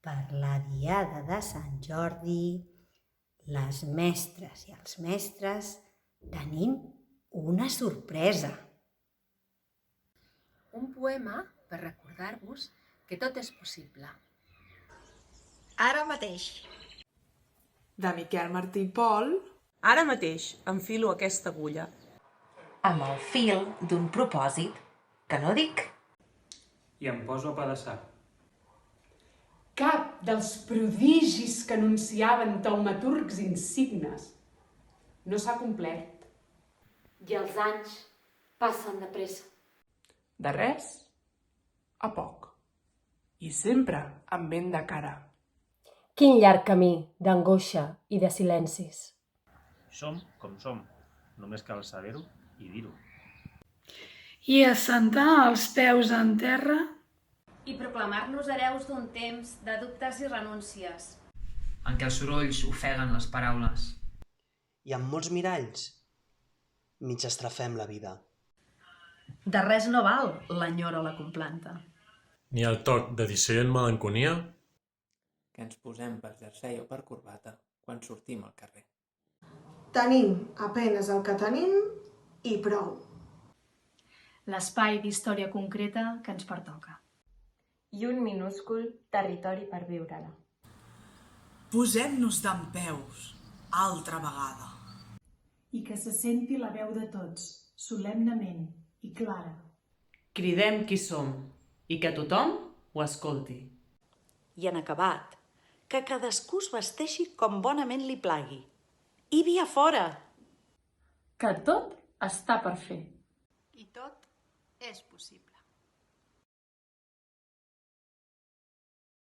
per la diada de Sant Jordi, les mestres i els mestres tenim una sorpresa. Un poema per recordar-vos que tot és possible. Ara mateix. De Miquel Martí i Pol. Ara mateix enfilo aquesta agulla. Amb el fil d'un propòsit que no dic. I em poso a pedaçar. Cap dels prodigis que anunciaven taumaturgs insignes no s'ha complert. I els anys passen de pressa. De res a poc. I sempre amb vent de cara. Quin llarg camí d'angoixa i de silencis. Som com som, només cal saber-ho i dir-ho. I assentar els peus en terra i proclamar-nos hereus d'un temps de dubtes i renúncies. En què els sorolls ofeguen les paraules. I amb molts miralls mig estrafem la vida. De res no val l'enyora la complanta. Ni el toc de dissent melanconia que ens posem per jersei o per corbata quan sortim al carrer. Tenim apenes el que tenim i prou. L'espai d'història concreta que ens pertoca. I un minúscul territori per viure-la. Posem-nos dempeus, altra vegada. I que se senti la veu de tots, solemnement i clara. Cridem qui som i que tothom ho escolti. I en acabat, que cadascú es vesteixi com bonament li plagui. I via fora! Que tot està per fer. I tot és possible.